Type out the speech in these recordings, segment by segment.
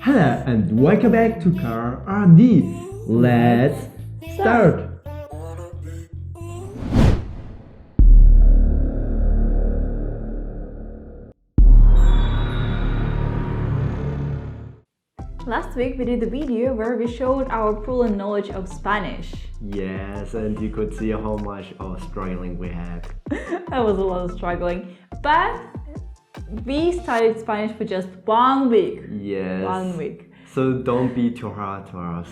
Hello and welcome back to KeAllaRD. Let's start. Last week we did a video where we showed our proven knowledge of Spanish. Yes, and you could see how much of struggling we had. That was a lot of struggling, but we studied Spanish for just 1 week. Yes. 1 week. So don't be too hard to us.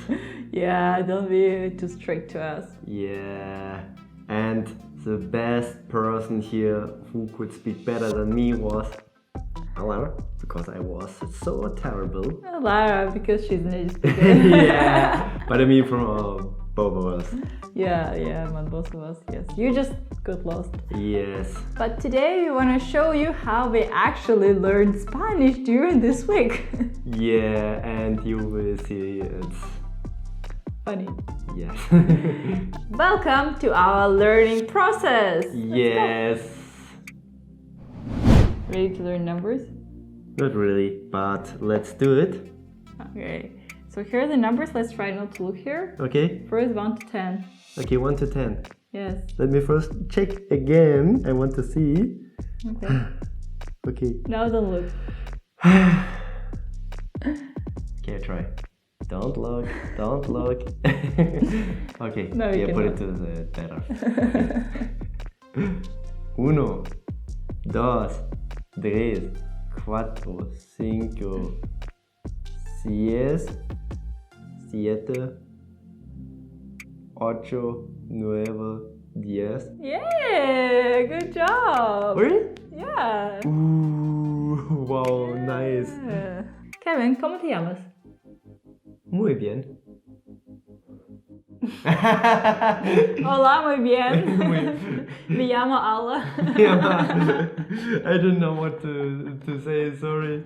Yeah, don't be too strict to us. Yeah. And the best person here who could speak better than me was Lara, because I was so terrible. Lara, because she's a native speaker. Yeah, but I mean from both of us. Yeah, but both of us, yes. You just got lost. Yes. But today we want to show you how we actually learned Spanish during this week. Yeah, and you will see it's funny. Yes. Welcome to our learning process. Yes. Ready to learn numbers? Not really, but let's do it. Okay, so here are the numbers. Let's try not to look here. Okay. First, 1 to 10. Okay, 1 to 10. Yes. Let me first check again. I want to see. Okay. Okay. Now don't look. Okay, try. Don't look. Don't look. Okay. No, you yeah, put cannot. it to the better. Okay. 1, 2, 3, 4, 5, 6, 7, 8, 9, 10. Yeah, good job. Really? Yeah. Ooh, wow, nice. Yeah. Kevin, ¿cómo te llamas? Muy bien. Hola, muy bien. Muy- Me llamo Alla. Yeah, I don't know what to say, sorry.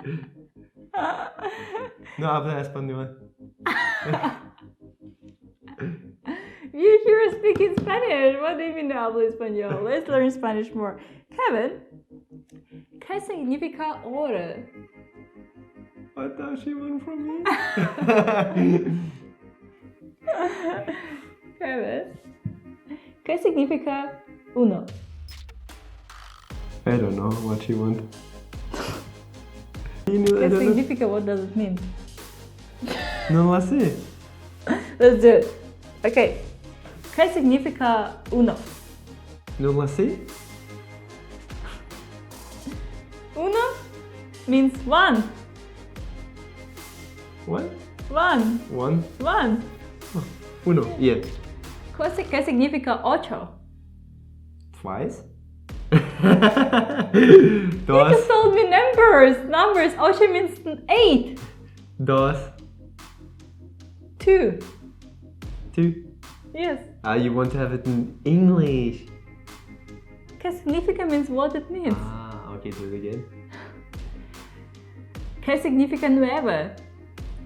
No habla español. You here speaking Spanish. What do you mean no hablo español? Let's learn Spanish more. Kevin, ¿qué significa hora? What does she want from me? Kevin, ¿qué significa uno? I don't know what she wants. ¿Qué significa? What does it mean? No lo sé. Let's do it. Okay. ¿Qué significa uno? No lo sé. Uno means one. What? One. 1. One. 1. Yeah. ¿Qué significa ocho? Twice. You Dos. just told me numbers. Numbers. Ocho means 8. Dos. 2. 2. Yes. You want to have it in English. ¿Qué significa means what it means. Okay, do it again. ¿Qué significa nueve?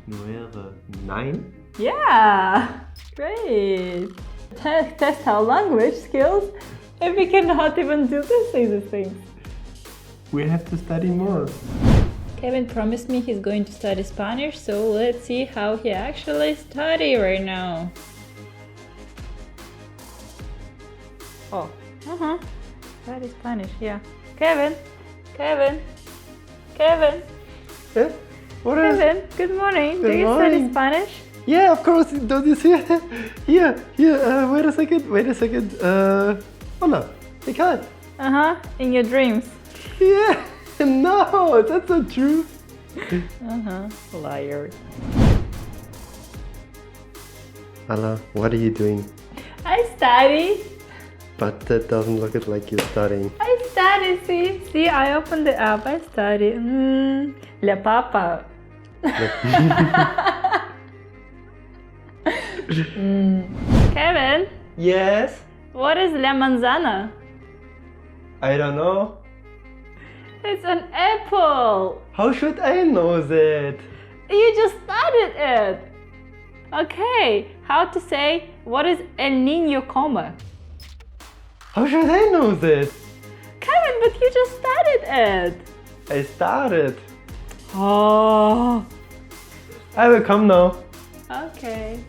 9. Yeah. Great. Test our language skills if we cannot even do these things. We have to study more. Kevin promised me he's going to study Spanish, so let's see how he actually study right now. Oh, study Spanish, yeah. Kevin. Eh? What is? Kevin, good morning. Good Do you morning. study Spanish? Yeah, of course. Don't you see? Here. Wait a second. Hola. ¿Qué tal? In your dreams. Yeah. No, that's not true. Liar. Ala, what are you doing? I study. But that doesn't look like you're studying. I study, see, I opened the app, I study. La papa. Kevin, Yes. what is la manzana? I don't know. It's an apple. How should I know that? You just studied it. Okay, how to say what is el niño come? How should I know that? Kevin, but you just studied it. I started. Oh. I will come now. Okay.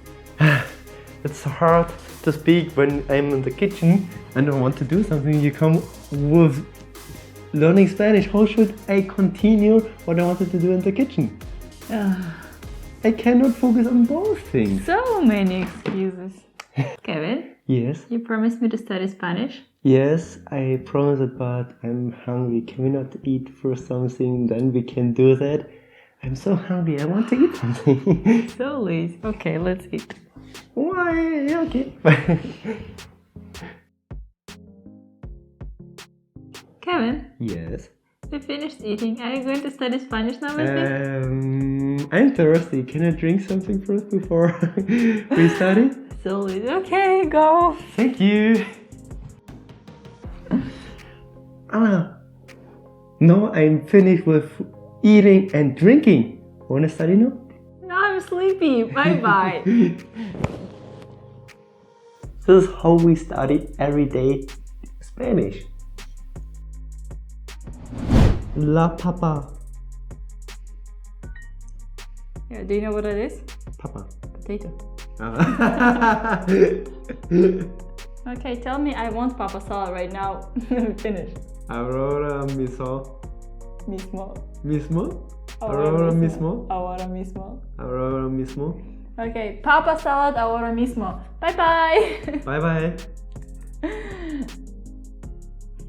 It's hard to speak when I'm in the kitchen and I want to do something. You come with learning Spanish. How should I continue what I wanted to do in the kitchen? I cannot focus on both things. So many excuses. Kevin, Yes. you promised me to study Spanish? Yes, I promise it, but I'm hungry. Can we not eat first something, then we can do that? I'm so hungry. I want to eat something. So lazy. Okay, let's eat. Why? Yeah, okay. Kevin, Yes. we finished eating. Are you going to study Spanish now with me? I'm thirsty. Can I drink something first before we study? So lazy. Okay, go. Thank you. No, I'm finished with eating and drinking. Wanna study now? No, I'm sleepy. Bye bye. This is how we study every day Spanish. La papa. Yeah, do you know what it is? Papa. Potato. Okay, tell me I want papa salad right now. Finish. Ahora mismo. Mismo. Mismo? Ahora mismo? Ahora mismo. Ahora mismo. Okay, papa salad ahora mismo. Bye bye. Bye bye.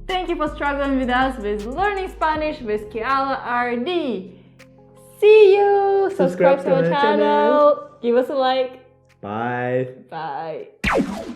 Thank you for struggling with us with learning Spanish with KeAllaRD. See you. Subscribe to our channel. Give us a like. Bye. Bye.